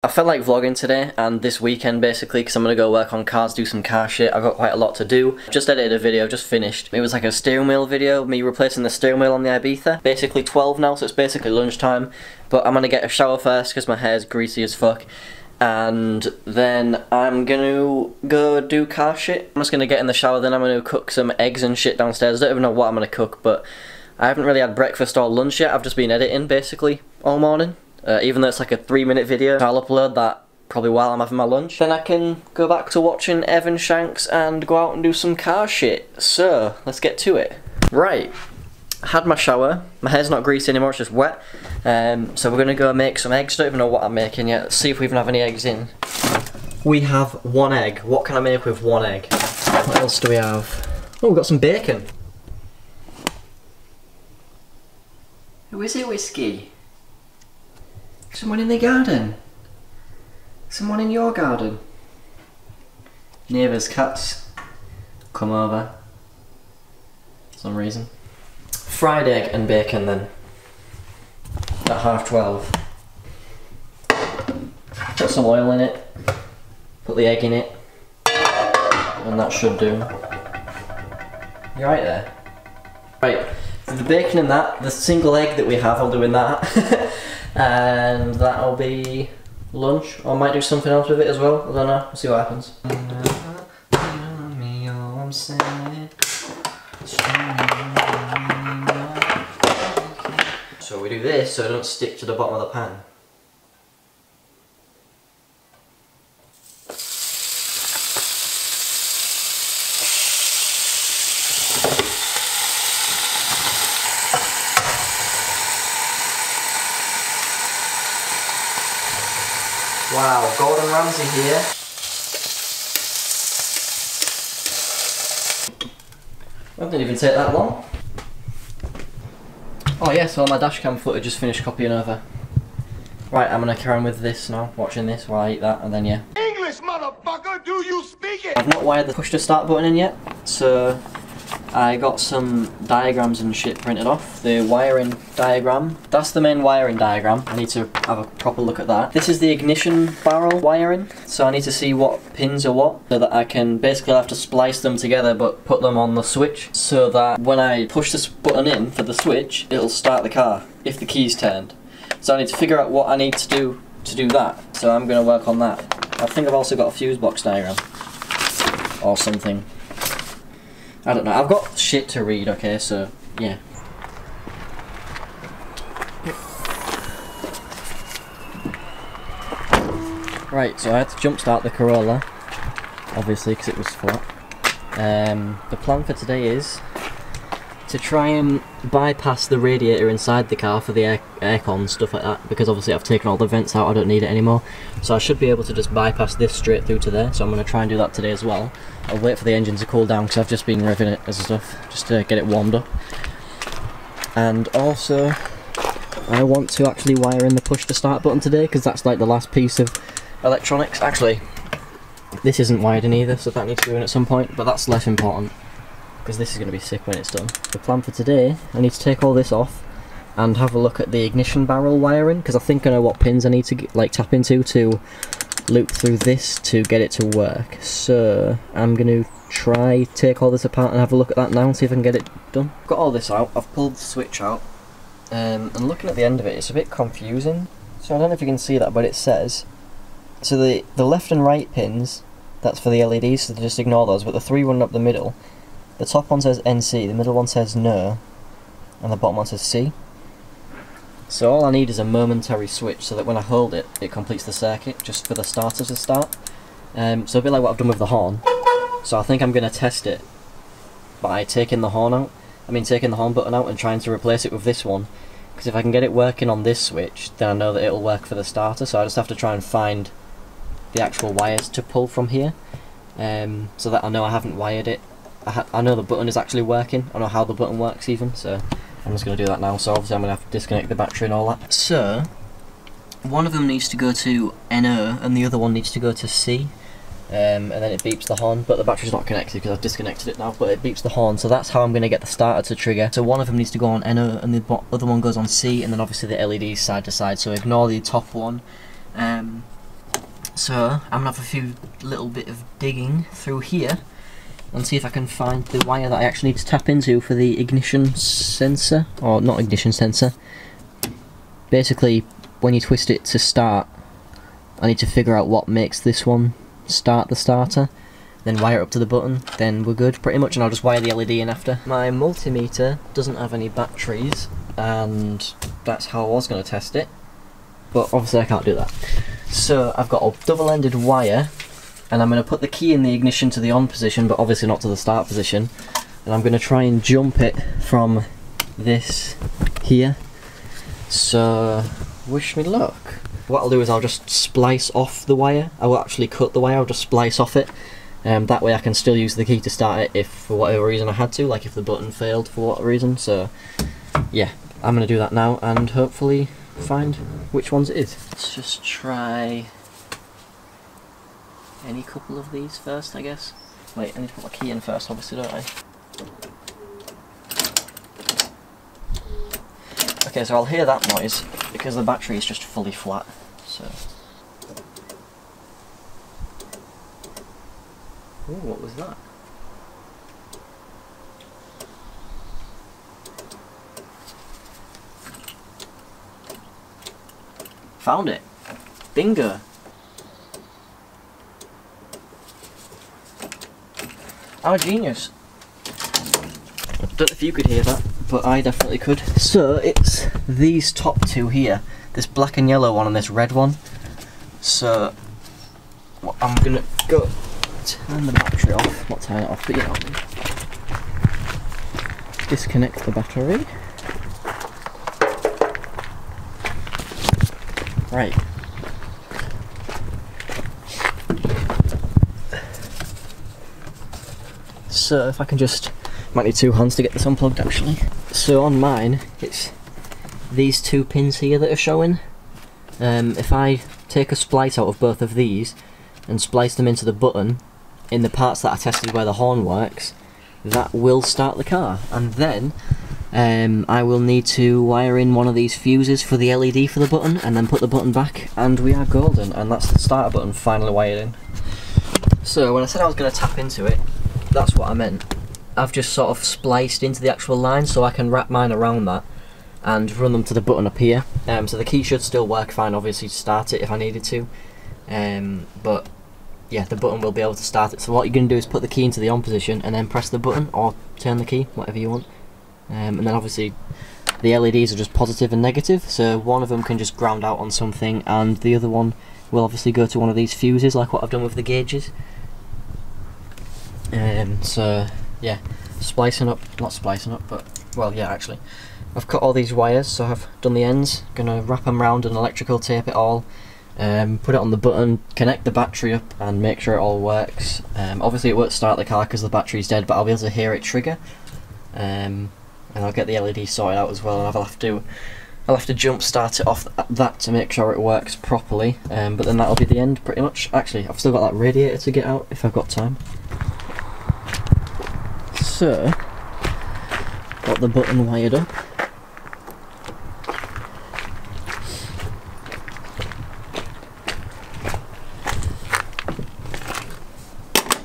I felt like vlogging today and this weekend basically because I'm going to go work on cars, do some car shit. I've got quite a lot to do. Just edited a video, just finished. It was like a steering wheel video, me replacing the steering wheel on the Ibiza. Basically 12 now, so it's basically lunchtime. But I'm going to get a shower first because my hair's greasy as fuck. And then I'm going to go do car shit. I'm just going to get in the shower, then I'm going to cook some eggs and shit downstairs. I don't even know what I'm going to cook, but I haven't really had breakfast or lunch yet. I've just been editing basically all morning. Even though it's like a 3-minute video, I'll upload that probably while I'm having my lunch. Then I can go back to watching Evan Shanks and go out and do some car shit. So, let's get to it. Right, had my shower. My hair's not greasy anymore, it's just wet. So we're going to go make some eggs. Don't even know what I'm making yet. Let's see if we even have any eggs in. We have one egg. What can I make with one egg? What else do we have? Oh, we've got some bacon. Who is it, Whiskey? Someone in the garden. Someone in your garden. Neighbours' cats come over for some reason. Fried egg and bacon then. At 12:30. Put some oil in it. Put the egg in it. And that should do. You right there? Right, the bacon and that, the single egg that we have, I'll do in that. And that'll be lunch. Or I might do something else with it as well. I don't know. We'll see what happens. So we do this so it doesn't stick to the bottom of the pan. Wow, Gordon Ramsay here. That didn't even take that long. Oh yeah, so my dashcam footage just finished copying over. Right, I'm gonna carry on with this now, watching this while I eat that, and then yeah. English, motherfucker, do you speak it? I've not wired the push to start button in yet, so I got some diagrams and shit printed off. The wiring diagram. That's the main wiring diagram. I need to have a proper look at that. This is the ignition barrel wiring. So I need to see what pins are what, so that I can basically have to splice them together but put them on the switch, so that when I push this button in for the switch, it'll start the car if the key's turned. So I need to figure out what I need to do that. So I'm going to work on that. I think I've also got a fuse box diagram. Or something. I don't know, I've got shit to read, okay, so, yeah. Right, so I had to jump start the Corolla, obviously, because it was flat. The plan for today is to try and bypass the radiator inside the car for the aircon, stuff like that, because obviously I've taken all the vents out, I don't need it anymore. So I should be able to just bypass this straight through to there, so I'm going to try and do that today as well. I'll wait for the engine to cool down because I've just been revving it as stuff, just to get it warmed up. And also, I want to actually wire in the push to start button today, because that's like the last piece of electronics. Actually, this isn't wired in either, so that needs to go in at some point, but that's less important, because this is going to be sick when it's done. The plan for today, I need to take all this off and have a look at the ignition barrel wiring, because I think I know what pins I need to like tap into to loop through this to get it to work. So I'm going to try take all this apart and have a look at that now and see if I can get it done. I've got all this out, I've pulled the switch out, and looking at the end of it, it's a bit confusing. So I don't know if you can see that, but it says, so the left and right pins, that's for the LEDs, so just ignore those, but the three running up the middle, the top one says NC, the middle one says no, and the bottom one says C. So all I need is a momentary switch so that when I hold it, it completes the circuit, just for the starter to start. So a bit like what I've done with the horn. So I think I'm going to test it by taking the horn out, taking the horn button out and trying to replace it with this one. Because if I can get it working on this switch, then I know that it'll work for the starter, so I just have to try and find the actual wires to pull from here, so that I know I haven't wired it. I know the button is actually working, I know how the button works even, so I'm just going to do that now. So obviously I'm going to have to disconnect the battery and all that. So, one of them needs to go to NO and the other one needs to go to C. And then it beeps the horn, but the battery's not connected because I've disconnected it now, but it beeps the horn, so that's how I'm going to get the starter to trigger. So one of them needs to go on NO and the other one goes on C, and then obviously the LEDs side to side, so ignore the top one. So I'm gonna have a few little bit of digging through here and see if I can find the wire that I actually need to tap into for the ignition sensor, or not ignition sensor. Basically, when you twist it to start, I need to figure out what makes this one start the starter, then wire it up to the button, then we're good pretty much, and I'll just wire the LED in after. My multimeter doesn't have any batteries, and that's how I was going to test it, but obviously I can't do that. So I've got a double-ended wire, and I'm going to put the key in the ignition to the on position, but obviously not to the start position, and I'm going to try and jump it from this here. So wish me luck. What I'll do is I'll just splice off the wire. I will actually cut the wire, I'll just splice off it. That way I can still use the key to start it if for whatever reason I had to, like if the button failed for whatever reason. So yeah, I'm going to do that now and hopefully find which ones it is. Let's just try any couple of these first, I guess. Wait, I need to put my key in first, obviously, don't I? Okay, so I'll hear that noise because the battery is just fully flat. So, ooh, what was that? Found it! Bingo! I'm a genius! Don't know if you could hear that, but I definitely could. So it's these top two here, this black and yellow one and this red one. So I'm gonna go turn the battery off, not turn it off, but you know, disconnect the battery. Right. So if I can just, might need two hands to get this unplugged actually. So on mine, it's these two pins here that are showing. If I take a splice out of both of these and splice them into the button, in the parts that I tested where the horn works, that will start the car. And then I will need to wire in one of these fuses for the LED for the button and then put the button back, and we are golden, and that's the starter button finally wired in. So when I said I was going to tap into it, that's what I meant. I've just sort of spliced into the actual line so I can wrap mine around that and run them to the button up here. So the key should still work fine, obviously, to start it if I needed to. But yeah, the button will be able to start it. So what you're going to do is put the key into the on position and then press the button, or turn the key, whatever you want. And then obviously the LEDs are just positive and negative, so one of them can just ground out on something and the other one will obviously go to one of these fuses, like what I've done with the gauges. So yeah, not splicing up, but well, yeah, actually I've cut all these wires, so I've done the ends, gonna wrap them around and electrical tape it all, put it on the button, connect the battery up and make sure it all works. Obviously it won't start the car because the battery's dead, but I'll be able to hear it trigger, and I'll get the LED sorted out as well, and I'll have to jump start it off that to make sure it works properly, but then that'll be the end pretty much. Actually, I've still got that radiator to get out if I've got time. So, got the button wired up.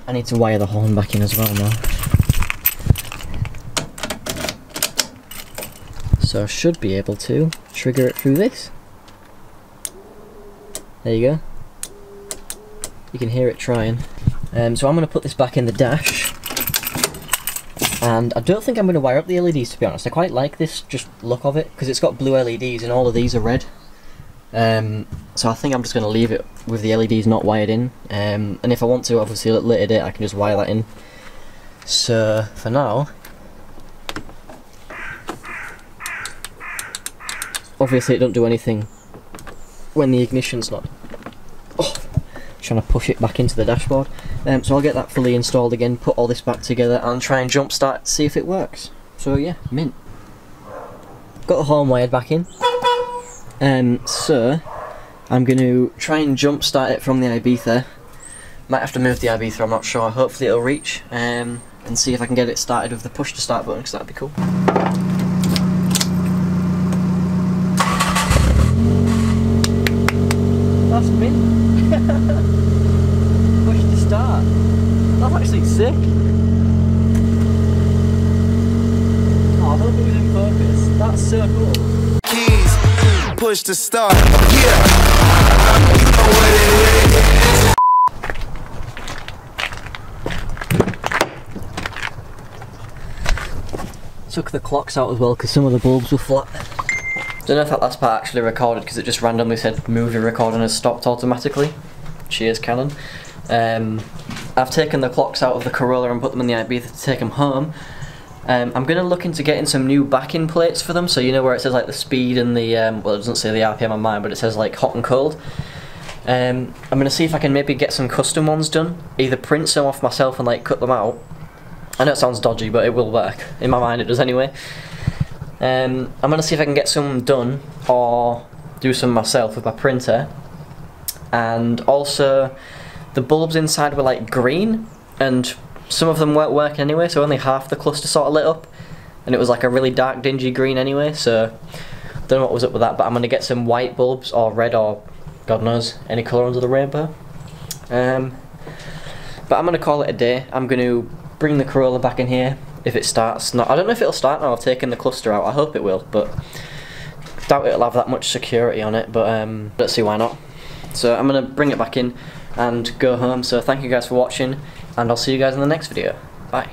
I need to wire the horn back in as well now. So I should be able to trigger it through this. There you go. You can hear it trying. So I'm going to put this back in the dash. And I don't think I'm going to wire up the LEDs, to be honest. I quite like this just look of it, because it's got blue LEDs and all of these are red. So I think I'm just going to leave it with the LEDs not wired in. And if I want to, obviously at a later date, I can just wire that in. So for now, obviously it don't do anything when the ignition's not. Oh, trying to push it back into the dashboard. So I'll get that fully installed again, put all this back together and try and jump start, see if it works. So yeah, mint. Got the horn wired back in. So I'm going to try and jump start it from the Ibiza. Might have to move the Ibiza, I'm not sure. Hopefully it'll reach, and see if I can get it started with the push to start button, because that'd be cool. That's mint. start. That's actually sick. Oh, I hope it was in focus. That's so cool. Keys, push to start. Yeah. You know what it is. Took the clocks out as well because some of the bulbs were flat. Don't know if that last part actually recorded because it just randomly said movie recording has stopped automatically. Cheers, Canon. I've taken the clocks out of the Corolla and put them in the Ibiza to take them home. I'm going to look into getting some new backing plates for them, so you know where it says like the speed and the, well, it doesn't say the RPM on mine, but it says like hot and cold. I'm going to see if I can maybe get some custom ones done, either print some off myself and like cut them out. I know it sounds dodgy, but it will work. In my mind it does anyway. I'm going to see if I can get some done, or do some myself with my printer. And also, the bulbs inside were like green, and some of them weren't working anyway, so only half the cluster sort of lit up. And it was like a really dark, dingy green anyway, so don't know what was up with that, but I'm going to get some white bulbs, or red, or God knows, any colour under the rainbow. But I'm going to call it a day. I'm going to bring the Corolla back in here if it starts. I don't know if it'll start now I've taken the cluster out. I hope it will, but doubt it'll have that much security on it, but let's see why not. So I'm going to bring it back in and go home. So thank you guys for watching, and I'll see you guys in the next video. Bye.